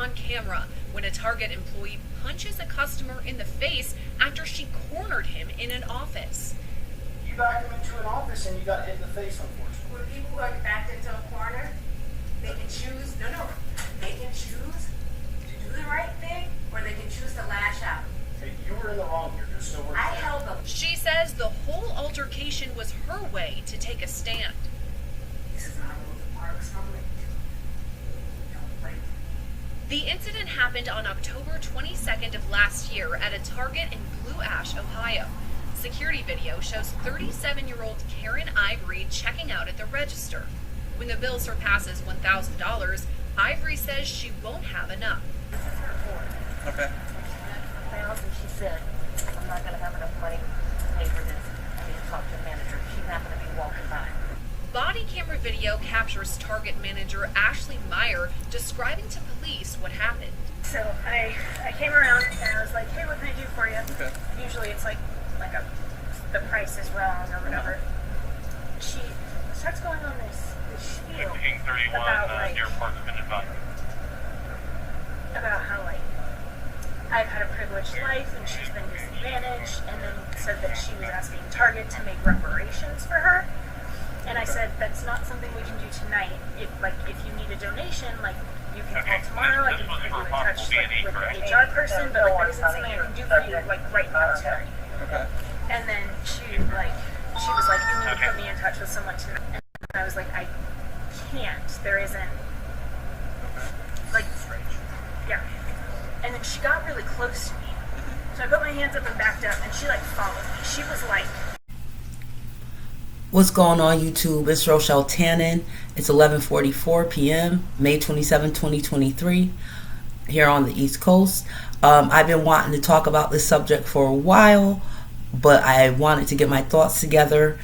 on camera when a Target employee punches a customer in the face after she cornered him in an office. You backed him into an office and you got hit in the face, unfortunately. When people who are backed into a corner, they can choose, they can choose to do the right thing or they can choose to lash out. Hey, you were in the wrong here. There's no words. I held them. She says the whole altercation was her way to take a stand. This is not Rosa Parks. Don't play. The incident happened on October 22nd of last year at a Target in Blue Ash, Ohio. Security video shows 37-year-old Karen Ivory checking out at the register. When the bill surpasses $1,000, Ivory says she won't have enough. This is her board. Okay. And she said, I'm not going to have enough money to pay for this. I need to talk to the manager. She's not going to be walking by. Body camera video captures Target manager Ashley Meyer describing to police what happened. So I came around and I was like, hey, what can I do for you? Okay. Usually it's like the price is wrong or whatever. She starts going on this spiel about about how like I've had a privileged life and she's been disadvantaged, and then said that she was asking Target to make reparations for her. And I said, that's not something we can do tonight. If you need a donation, you can call tomorrow. I can put you in touch with the HR person, but that isn't something I can do for you right now tonight. Okay. And then she was like, you need to put me in touch with someone tonight. And I was like, I can't. There isn't yeah. And then she got really close to me. So I put my hands up and backed up, and she followed me. She was like, what's going on, YouTube? It's Rochelle Tannen. It's 11:44 p.m. May 27, 2023 here on the East Coast. I've been wanting to talk about this subject for a while, but I wanted to get my thoughts together.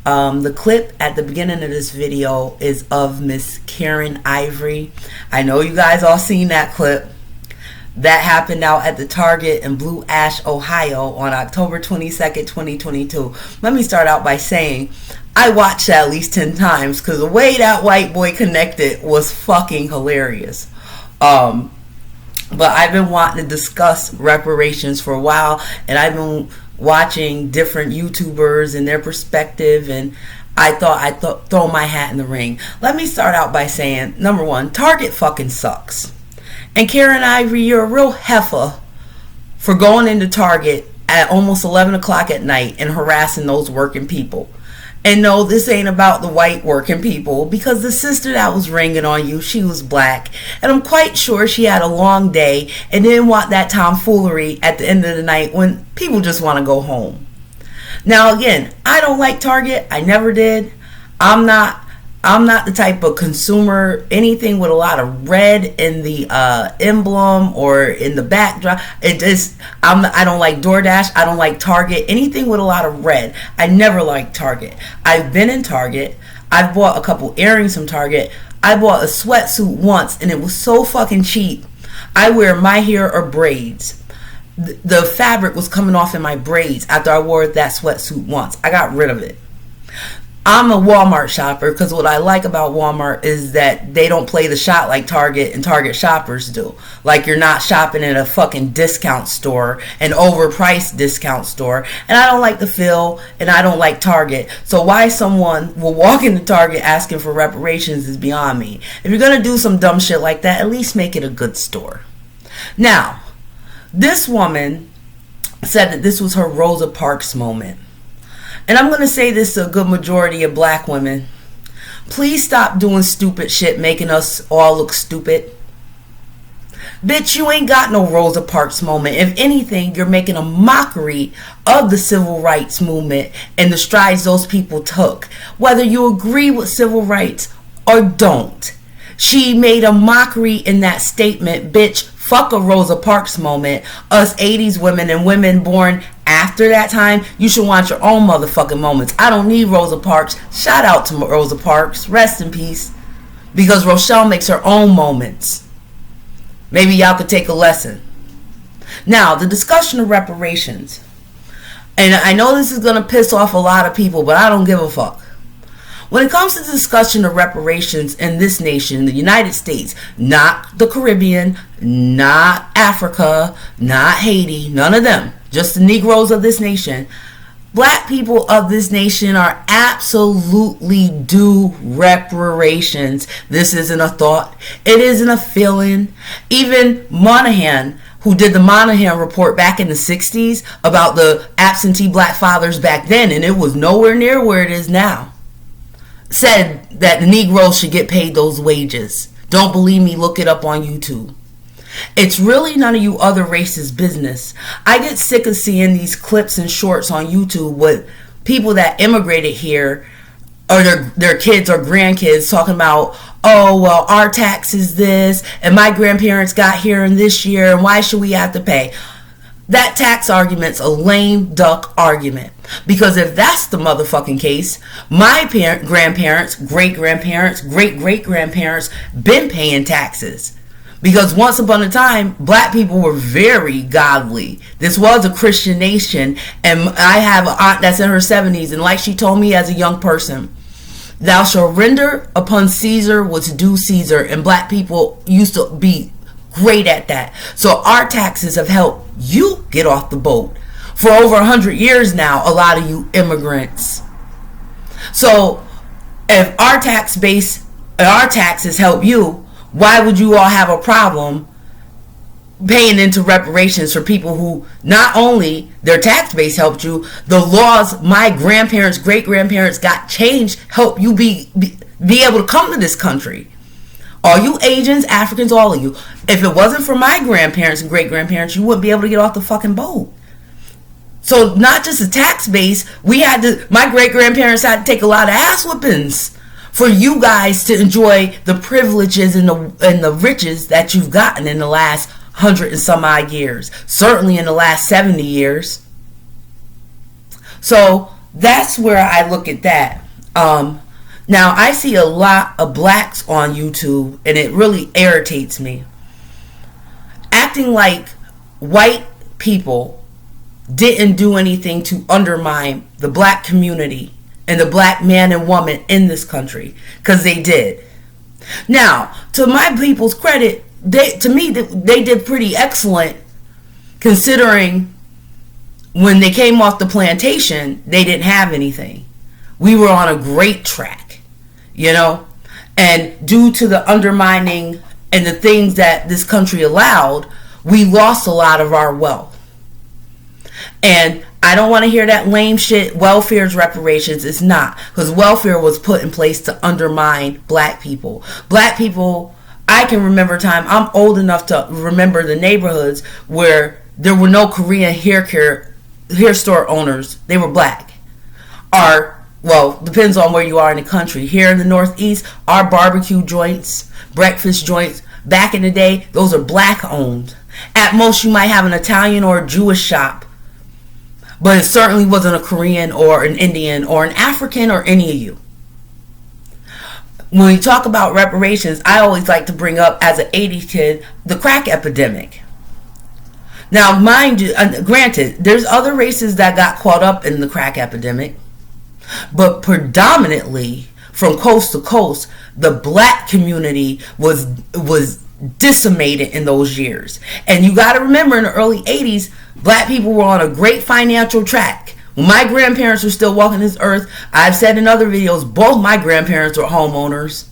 The clip at the beginning of this video is of Miss Karen Ivory. I know you guys all seen that clip. That happened out at the Target in Blue Ash, Ohio on October 22nd, 2022. Let me start out by saying I watched that at least 10 times because the way that white boy connected was fucking hilarious. But I've been wanting to discuss reparations for a while, and I've been watching different YouTubers and their perspective, and I thought I'd throw my hat in the ring. Let me start out by saying, number one, Target fucking sucks. And Karen Ivory, you're a real heifer for going into Target at almost 11 o'clock at night and harassing those working people. And no, this ain't about the white working people, because the sister that was ringing on you, she was black. And I'm quite sure she had a long day and didn't want that tomfoolery at the end of the night when people just want to go home. Now again, I don't like Target. I never did. I'm not the type of consumer, anything with a lot of red in the emblem or in the backdrop. I don't like DoorDash. I don't like Target. Anything with a lot of red. I never liked Target. I've been in Target. I've bought a couple earrings from Target. I bought a sweatsuit once and it was so fucking cheap. I wear my hair or braids. The fabric was coming off in my braids after I wore that sweatsuit once. I got rid of it. I'm a Walmart shopper because what I like about Walmart is that they don't play the shot like Target and Target shoppers do. Like, you're not shopping at a fucking discount store, an overpriced discount store. And I don't like the feel, and I don't like Target. So why someone will walk into Target asking for reparations is beyond me. If you're going to do some dumb shit like that, at least make it a good store. Now, this woman said that this was her Rosa Parks moment. And I'm going to say this to a good majority of black women. Please stop doing stupid shit making us all look stupid. Bitch, you ain't got no Rosa Parks moment. If anything, you're making a mockery of the civil rights movement and the strides those people took. Whether you agree with civil rights or don't. She made a mockery in that statement. Bitch, fuck a Rosa Parks moment. Us 80s women and women born after that time, you should want your own motherfucking moments. I don't need Rosa Parks. Shout out to Rosa Parks. Rest in peace. Because Rochelle makes her own moments. Maybe y'all could take a lesson. Now, the discussion of reparations. And I know this is going to piss off a lot of people, but I don't give a fuck. When it comes to the discussion of reparations in this nation, the United States, not the Caribbean, not Africa, not Haiti, none of them, just the Negroes of this nation, black people of this nation are absolutely due reparations. This isn't a thought. It isn't a feeling. Even Monahan, who did the Monahan report back in the 60s about the absentee black fathers back then, and it was nowhere near where it is now, said that the Negroes should get paid those wages. Don't believe me? Look it up on YouTube. It's really none of you other races' business. I get sick of seeing these clips and shorts on YouTube with people that immigrated here or their kids or grandkids talking about, oh, well, our tax is this, and my grandparents got here in this year, and why should we have to pay? That tax argument's a lame duck argument. Because if that's the motherfucking case, my grandparents, great-grandparents, great-great-grandparents been paying taxes. Because once upon a time, black people were very godly. This was a Christian nation. And I have an aunt that's in her 70s. And like she told me as a young person, thou shalt render upon Caesar what's due Caesar. And black people used to be great at that. So our taxes have helped you get off the boat. For over 100 years now, a lot of you immigrants. So if our taxes help you, why would you all have a problem paying into reparations for people who not only their tax base helped you, the laws my grandparents, great-grandparents got changed help you be able to come to this country? All you Asians, Africans, all of you. If it wasn't for my grandparents and great-grandparents, you wouldn't be able to get off the fucking boat. So not just the tax base, my great-grandparents had to take a lot of ass whippings for you guys to enjoy the privileges and the riches that you've gotten in the last 100 and some odd years. Certainly in the last 70 years. So that's where I look at that. Now I see a lot of blacks on YouTube, and it really irritates me. Acting like white people didn't do anything to undermine the black community and the black man and woman in this country, because they did. Now, to my people's credit, they did pretty excellent, considering when they came off the plantation, they didn't have anything. We were on a great track, and due to the undermining and the things that this country allowed, we lost a lot of our wealth. And I don't want to hear that lame shit, welfare's reparations. It's not. Because welfare was put in place to undermine black people. Black people, I can remember time, I'm old enough to remember the neighborhoods where there were no Korean hair store owners. They were black. Depends on where you are in the country. Here in the Northeast, our barbecue joints, breakfast joints, back in the day, those are black owned. At most, you might have an Italian or a Jewish shop. But it certainly wasn't a Korean or an Indian or an African or any of you. When we talk about reparations, I always like to bring up, as an 80s kid, the crack epidemic. Now, mind you, granted, there's other races that got caught up in the crack epidemic. But predominantly, from coast to coast, the black community was decimated in those years. And you got to remember, in the early 80s, black people were on a great financial track. When my grandparents were still walking this earth, I've said in other videos, both my grandparents were homeowners.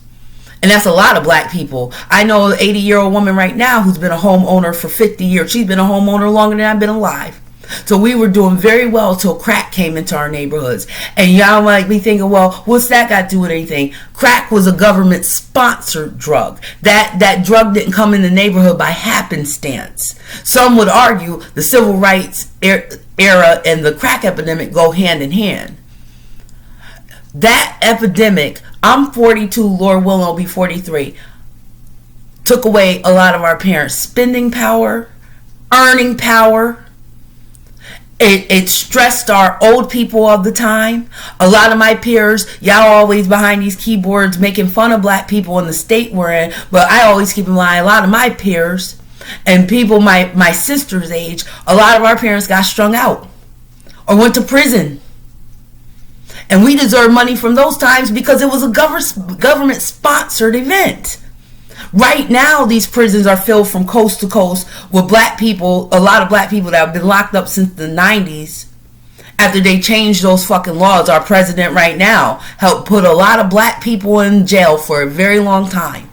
And that's a lot of black people. I know an 80-year-old woman right now who's been a homeowner for 50 years. She's been a homeowner longer than I've been alive. So we were doing very well till crack came into our neighborhoods. And y'all might be thinking, well, what's that got to do with anything? Crack was a government-sponsored drug. That drug didn't come in the neighborhood by happenstance. Some would argue the civil rights era and the crack epidemic go hand in hand. That epidemic, I'm 42, Lord willing, I'll be 43, took away a lot of our parents' spending power, earning power. It stressed our old people of the time. A lot of my peers, y'all always behind these keyboards making fun of black people in the state we're in, but I always keep in mind, a lot of my peers and people my sister's age, a lot of our parents got strung out or went to prison. And we deserve money from those times because it was a government-sponsored event. Right now, these prisons are filled from coast to coast with black people, a lot of black people that have been locked up since the 90s. After they changed those fucking laws, our president right now helped put a lot of black people in jail for a very long time.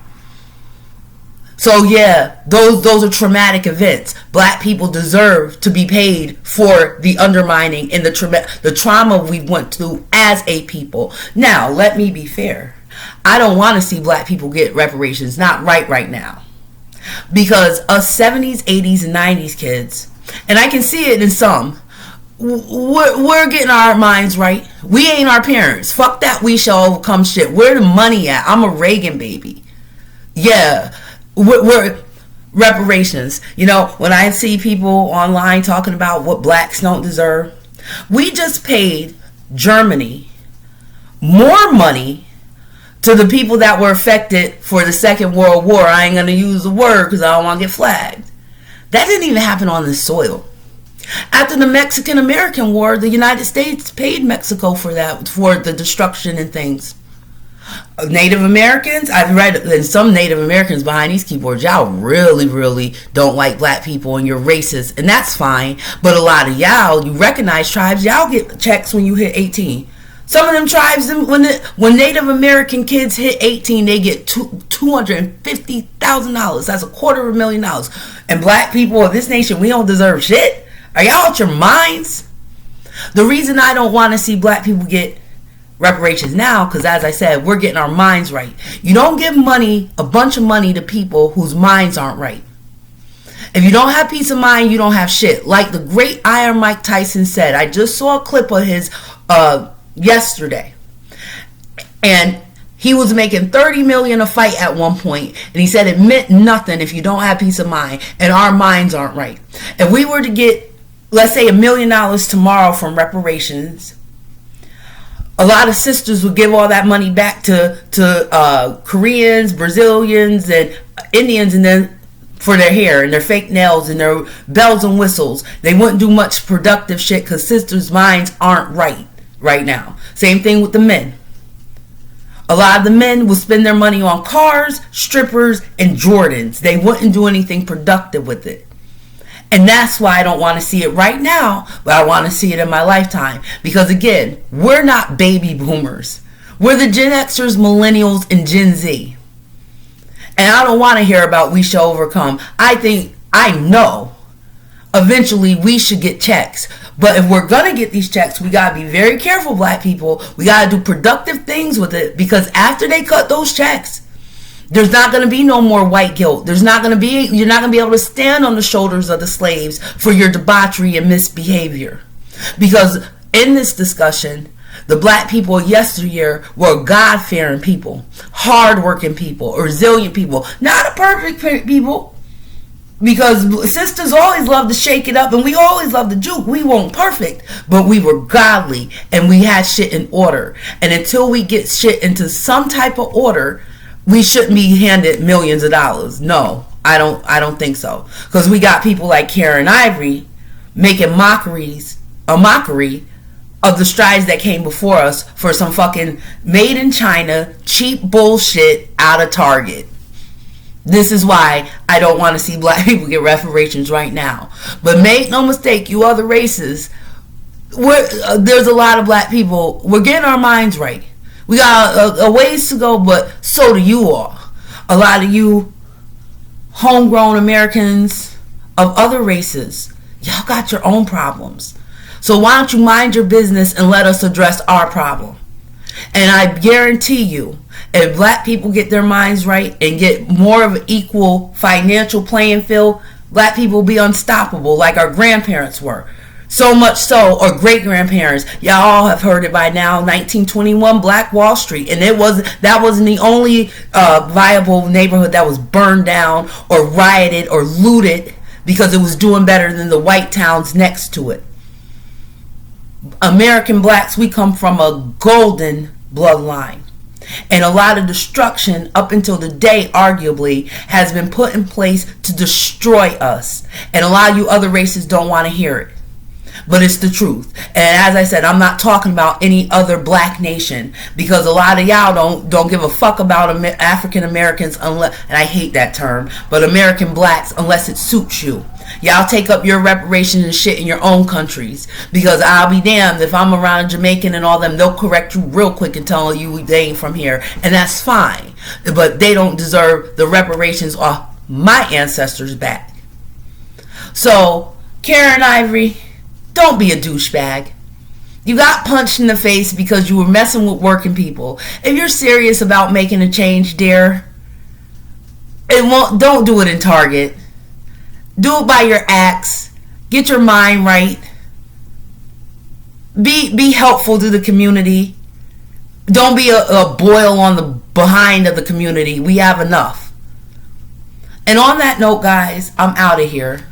So yeah, those are traumatic events. Black people deserve to be paid for the undermining and the trauma we went through as a people. Now, let me be fair. I don't want to see black people get reparations. Not right now. Because us 70s, 80s, and 90s kids, and I can see it in some, we're getting our minds right. We ain't our parents. Fuck that we shall overcome shit. Where the money at? I'm a Reagan baby. Yeah. We're reparations. You know, when I see people online talking about what blacks don't deserve, we just paid Germany more money to the people that were affected for the Second World War. I ain't going to use the word because I don't want to get flagged. That didn't even happen on this soil. After the Mexican-American War, the United States paid Mexico for that, for the destruction and things. Native Americans, I've read, and some Native Americans behind these keyboards, y'all really don't like black people and you're racist, and that's fine. But a lot of y'all, you recognize tribes, y'all get checks when you hit 18. Some of them tribes, when Native American kids hit 18, they get $250,000. That's $250,000. And black people of this nation, we don't deserve shit. Are y'all out your minds? The reason I don't want to see black people get reparations now, because as I said, we're getting our minds right. You don't give money, a bunch of money, to people whose minds aren't right. If you don't have peace of mind, you don't have shit. Like the great Iron Mike Tyson said, I just saw a clip of his yesterday, and he was making $30 million a fight at one point, and he said it meant nothing if you don't have peace of mind and our minds aren't right. If we were to get, let's say, $1 million tomorrow from reparations, a lot of sisters would give all that money back to Koreans, Brazilians, and Indians, and then for their hair and their fake nails and their bells and whistles. They wouldn't do much productive shit because sisters' minds aren't right now. Same thing with the men. A lot of the men would spend their money on cars, strippers, and Jordans. They wouldn't do anything productive with it. And that's why I don't want to see it right now, but I want to see it in my lifetime. Because again, we're not baby boomers. We're the Gen Xers, millennials, and Gen Z. And I don't want to hear about we shall overcome. I know eventually we should get checks. But if we're going to get these checks, we got to be very careful, black people. We got to do productive things with it. Because after they cut those checks, there's not going to be no more white guilt. You're not going to be able to stand on the shoulders of the slaves for your debauchery and misbehavior. Because in this discussion, the black people of yesteryear were God-fearing people, hard-working people, resilient people, not a perfect people. Because sisters always love to shake it up, and we always love to juke. We weren't perfect, but we were godly, and we had shit in order. And until we get shit into some type of order, we shouldn't be handed millions of dollars. No, I don't think so. Because we got people like Karen Ivory making a mockery of the strides that came before us for some fucking made in China cheap bullshit out of Target. This is why I don't want to see black people get reparations right now. But make no mistake, you other races, there's a lot of black people. We're getting our minds right. We got a ways to go, but so do you all. A lot of you homegrown Americans of other races, y'all got your own problems. So why don't you mind your business and let us address our problem? And I guarantee you, if black people get their minds right and get more of an equal financial playing field, black people will be unstoppable like our grandparents were. So much so, or great-grandparents, y'all all have heard it by now, 1921 Black Wall Street. And that wasn't the only viable neighborhood that was burned down or rioted or looted because it was doing better than the white towns next to it. American blacks, we come from a golden bloodline. And a lot of destruction up until today, arguably, has been put in place to destroy us. And a lot of you other races don't want to hear it. but it's the truth. And as I said, I'm not talking about any other black nation, because a lot of y'all don't give a fuck about African Americans, unless, and I hate that term, but American blacks, unless it suits you. Y'all take up your reparations and shit in your own countries, because I'll be damned if I'm around a Jamaican and all them, they'll correct you real quick and tell you they ain't from here, and that's fine. But they don't deserve the reparations off my ancestors' back. So, Karen Ivory, don't be a douchebag. You got punched in the face because you were messing with working people. If you're serious about making a change, dear, don't do it in Target. Do it by your acts. Get your mind right. Be helpful to the community. Don't be a boil on the behind of the community. We have enough. And on that note, guys, I'm out of here.